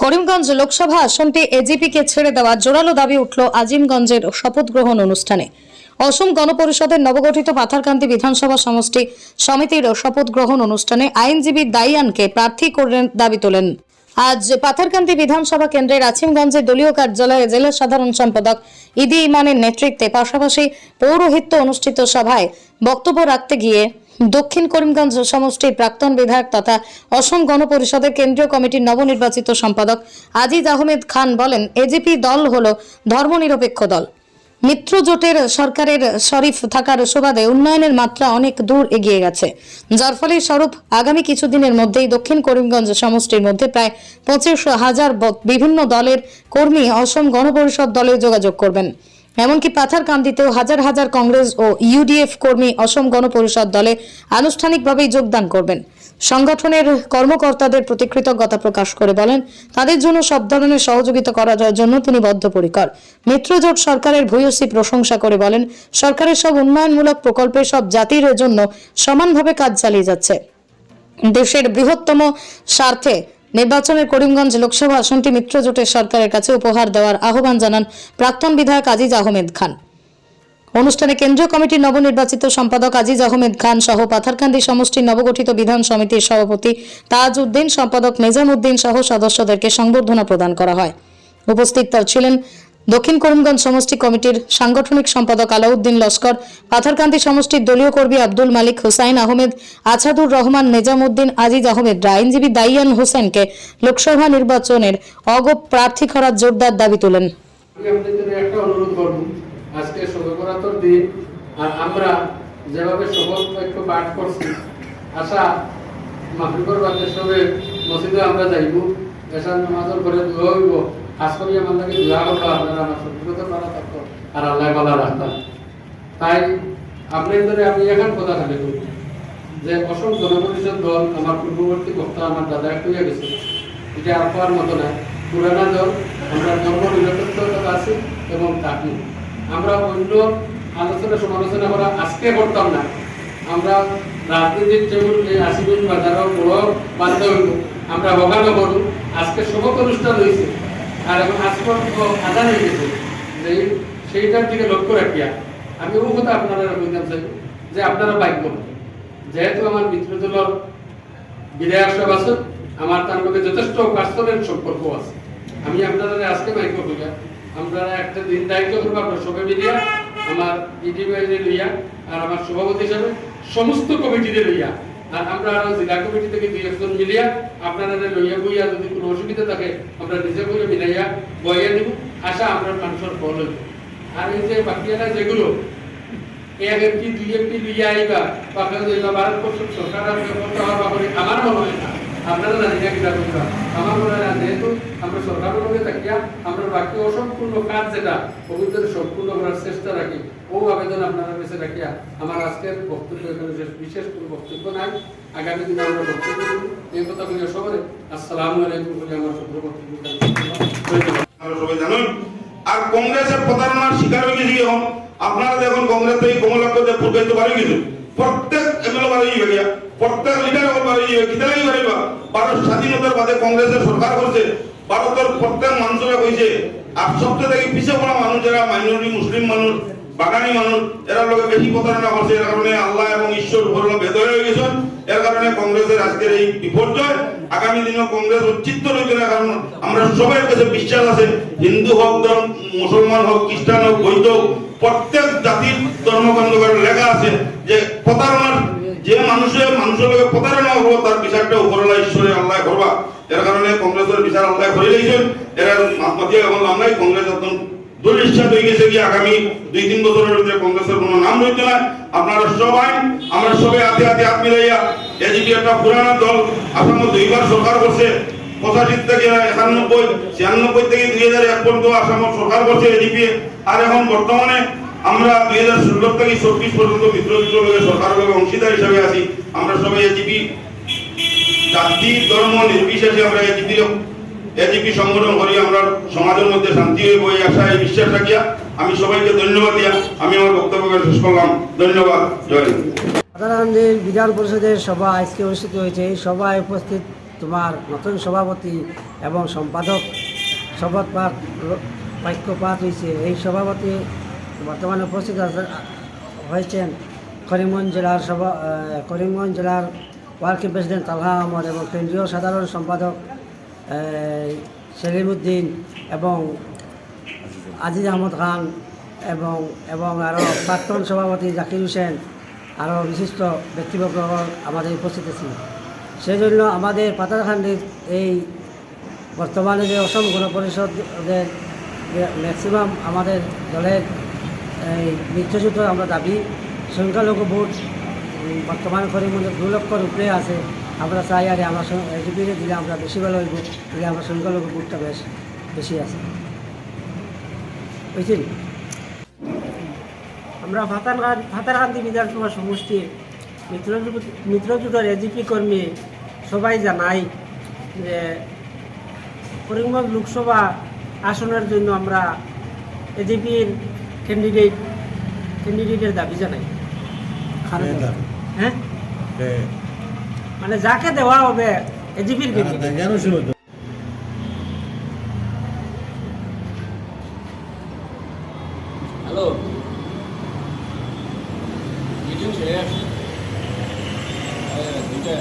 করিমগঞ্জ লোকসভা আসনটি এজিপিকে ছেড়ে দেওয়া জোরালো দাবি উঠল আজিমগঞ্জের শপথ গ্রহণ অনুষ্ঠানে। অসম গণপরিষদের নবগঠিত পাথারকান্দি বিধানসভা সমষ্টি সমিতির শপথ গ্রহণ অনুষ্ঠানে আইনজীবী দাইয়ানকে প্রার্থী করে দাবি তোলেন। আজ পাথারকান্দি বিধানসভা কেন্দ্রের আজিমগঞ্জের দলীয় কার্যালয়ে জেলা সাধারণ সম্পাদক ইদি ইমানের নেতৃত্বে পাশাপাশি পৌরোহিত্য অনুষ্ঠিত সভায় বক্তব্য রাখতে গিয়ে দক্ষিণ করিমগঞ্জ সমষ্টির প্রাক্তন বিধায়ক তথা অসম গণপরিষদের কেন্দ্রীয় কমিটির নবনির্বাচিত সম্পাদক আজিজ আহমেদ খান বলেন, এজিপি দল হল ধর্মনিরপেক্ষ দল। মিত্র জোটের সরকারের শরিফ থাকার সুবাদে উন্নয়নের মাত্রা অনেক দূর এগিয়ে গেছে, যার ফলে স্বরূপ আগামী কিছুদিনের মধ্যেই দক্ষিণ করিমগঞ্জ সমষ্টির মধ্যে প্রায় 25,000 বিভিন্ন দলের কর্মী অসম গণপরিষদ দলে যোগাযোগ করবেন। এমনকি পাথারকান্দিতেও হাজার হাজার কংগ্রেস ও ইউডিএফ কর্মী অসম গণপরিষদ দলে আনুষ্ঠানিকভাবেই যোগদান করবেন। সংগঠনের কর্মকর্তাদের প্রতি কৃতজ্ঞতা প্রকাশ করে বলেন, তাদের জন্য সব ধরনের সহযোগিতা করার জন্য তিনি বদ্ধপরিকর। মিত্রজোট সরকারের ভূয়সী প্রশংসা করে বলেন, সরকারের সব উন্নয়নমূলক প্রকল্পে সব জাতির জন্য সমানভাবে কাজ চালিয়ে যাচ্ছে। দেশের বৃহত্তম স্বার্থে নির্বাচনের করিমগঞ্জ লোকসভা আসনটি মিত্রজোটের সরকারের কাছে উপহার দেওয়ার আহ্বান জানান প্রাক্তন বিধায়ক আজিজ আহমেদ খান। অনুষ্ঠানে কেন্দ্রীয় কমিটির নবনির্বাচিত সম্পাদক আজিজ আহমেদ খান সহ পাথারকান্দি সমষ্টির নবগঠিত বিধান সমিতির সভাপতি তাজ উদ্দিন, সম্পাদক নিজাম উদ্দিন সহ সদস্যদেরকে সংবর্ধনা প্রদান করা হয়। উপস্থিত ছিলেন দক্ষিণ করিমগঞ্জ সমষ্টি কমিটির সাংগঠনিক সম্পাদক আলাউদ্দিন লস্কর, পাথারকান্দি সমষ্টির দলীয় কর্মী আব্দুল মালিক, হুসাইন আহমেদ, আছাদুর রহমান, নিজাম উদ্দিন, আজিজ আহমেদ, আইনজীবী দাইয়ান হোসেনকে লোকসভা নির্বাচনের অগপ প্রার্থী করার জোরদার দাবি তোলেন। আজকে শতকরাতর দিন, আর আমরা যেভাবে শপথ বাক্য পাঠ করছি, আশা মাহফিলের বাদে সবে মসজিদে আমরা যাইব, এসার নামাজের পরে দোয়া হইব, খাস করে আমার লাগে দোয়া করবো, আপনারা আমার সফলতা পারা থাকতো আর আল্লাহ পালা রাখতাম। তাই আপনাদের আমি এখন কথা খালি করি যে অসম গণপরিষদ দল আমার পূর্ববর্তী বক্তা আমার দাদা হইয়া গেছে, এটা আর পাওয়ার মতো না। পুরানা দল, আমরা ধর্ম নিরপেক্ষতা আছি এবং থাকি। আমরা অন্য আলোচনা সমালোচনা করা আজকে করতাম না। আমরা রাজনৈতিক যেমন এই আসিবিন বাজারও বড় বাধ্য হইব, আমরা বগানো করুন। আজকে শপথ অনুষ্ঠান হয়েছে আর এখন আজকে আদান হয়ে গেছে, যে সেইটার দিকে লক্ষ্য রাখিয়া আমি ও কথা আপনারা বলতাম চাই যে আপনারা ভাগ্য, যেহেতু আমার মিত্রদলের বিধায়ক সব আছে, আমার তার মধ্যে যথেষ্ট পার্সোনাল সম্পর্ক আছে। আমি আপনারা আজকে মাইক করিয়া আপনারা একটা দিন দায়িত্ব করবো, আপনার সবাই মিলিয়া আমার ইডিবাইলে লইয়া আর আমার সভাপতি হিসাবে সমস্ত কমিটিতে লইয়া, আর আমরা আরো জেলা কমিটি থেকে 2-1 মিলিয়া আপনারা লইয়া বইয়া যদি কোনো অসুবিধা থাকে আমরা নিজে বইয়া মিলাইয়া বইয়া দিব। আশা আমরা মানুষের ফল হইব। আর এই যে বাকিরা যেগুলো 1 এমপি 2 এমপি লইয়া আইবা বাকি ভারতবর্ষ সরকার আমার মনে হয় না, আপনারা জানি না কিনা করবা। আমার মনে হয় যেহেতু আমরা সরকারের মধ্যে থাকিয়া আমরা বাকি অসম্পূর্ণ কাজ যেটা পবিত্র সম্পূর্ণ করার চেষ্টা রাখি, ও আবেদন আপনারা কাছে রাখিয়া আমার আজকের বক্তব্য এখানে বিশেষ কোনো বক্তব্য নাই। আগামী দিনে আমরা বক্তব্য দেব এই কথা বলে সবাই আসসালামু আলাইকুম বলে আমার শুভ বক্তব্য সবাই জানেন। আর কংগ্রেসের প্রতারণার শিকার হয়ে গেছি এখন। আপনারা দেখুন কংগ্রেস থেকে কমলাক্ষতে ফুটবাইতে পারি কিছু প্রত্যেক এমএলএ বাড়ি হয়ে গিয়া, প্রত্যেক লিডার বাড়ি কিতালাই পারিবা। ভারত স্বাধীনতার বাদে কংগ্রেসের সরকার করছে, ভারতের প্রত্যেক মানুষরা কইছে আর সবচেয়ে থেকে পিছিয়ে পড়া মানুষ যারা মাইনরিটি মুসলিম মানুষ, বাগানি মানুষ, এরা লোকে বেশি প্রতারণা করছে। এর কারণে আল্লাহ এবং ঈশ্বর উপর ভেদ হয়ে গেছেন। এর কারণে কংগ্রেসের আজকের এই বিপর্যয়। আগামী দিনেও কংগ্রেস উচ্চিত রয়েছে না, কারণ আমরা সবাই কাছে বিশ্বাস আছে, হিন্দু হোক, মুসলমান হোক, খ্রিস্টান হোক, বৌদ্ধ হোক, প্রত্যেক জাতির ধর্মকাণ্ডের লেখা আছে যে প্রতারণার যে মানুষের লোকে প্রতারণা করবো তার বিচারটা উপরওয়ালা ঈশ্বরে আল্লাহ করবা। এর কারণে কংগ্রেসের বিচার আল্লাহ করে দিয়েছেন। এরা মাতিয়া এখন নাম নাই, কংগ্রেস একদম দুর্নিশ্বাস হয়ে গেছে কি আগামী 2-3 বছরের ভিতরে কংগ্রেসের কোনো নাম রয়েছে না। আপনারা সবাই আমরা সবাই হাতে হাত মিলাইয়া, এজিপি একটা পুরানো দল, আসামে 2বার সরকার করছে, 85 থেকে 91, 96 থেকে 2001 পর্যন্ত আসামের সরকার করছে এজিপি। আর এখন বর্তমানে আমরা 2016 থেকে 24 পর্যন্ত মিত্রজোটের সরকারের অংশীদার হিসাবে আছি। আমরা সবাই এজিপি জাতি ধর্ম নির্বিশেষে আমরা এজিপি সংগঠন করি। আমরা সমাজের মধ্যে শান্তি হয়ে বই আশা এই বিশ্বাস রাখিয়া আমি সবাইকে ধন্যবাদ দিয়া আমি আমার বক্তব্য শেষ করলাম। ধন্যবাদ। জয় হিন্দ। পাথারকান্দি বিধান পরিষদের সভা আজকে অনুষ্ঠিত হয়েছে। এই সভায় উপস্থিত তোমার নতুন সভাপতি এবং সম্পাদক শপথপাঠ বাক্যপাঠ হয়েছে। এই সভাপতি বর্তমানে উপস্থিত হয়েছেন করিমগঞ্জ জেলার ওয়ার্কিং প্রেসিডেন্ট তালহা আহমদ এবং কেন্দ্রীয় সাধারণ সম্পাদক সেলিম উদ্দিন এবং আজিজ আহমদ খান এবং আরও প্রাক্তন সভাপতি জাকির হোসেন, আরও বিশিষ্ট ব্যক্তিবর্গ আমাদের উপস্থিত আছেন। সেই জন্য আমাদের পাতারকান্দির এই বর্তমানে যে অসম গণপরিষদের ম্যাক্সিমাম আমাদের দলের এই মিত্রজোটের আমরা দাবি সংখ্যালঘু ভোট বর্তমানে করিমগঞ্জে 2 লক্ষর উপরে আছে। আমরা চাই আর আমরা এজিপিতে দিলে আমরা বেশি ভালো হইব, দিলে আমরা সংখ্যালঘু ভোটটা বেশি আছে বুঝছেন। আমরা ভাতারকান্দি বিধানসভা সমষ্টির মিত্রজোটের এজিপি কর্মী সবাই জানাই যে করিমগঞ্জ লোকসভা আসনের জন্য আমরা এজিপির ক্যান্ডিডেটের দাবি জানাই। হ্যাঁ, মানে যাকে দেওয়া হবে এজিপির ক্যান্ডিডেট। হ্যালো, মিটিং শেষ, 2টা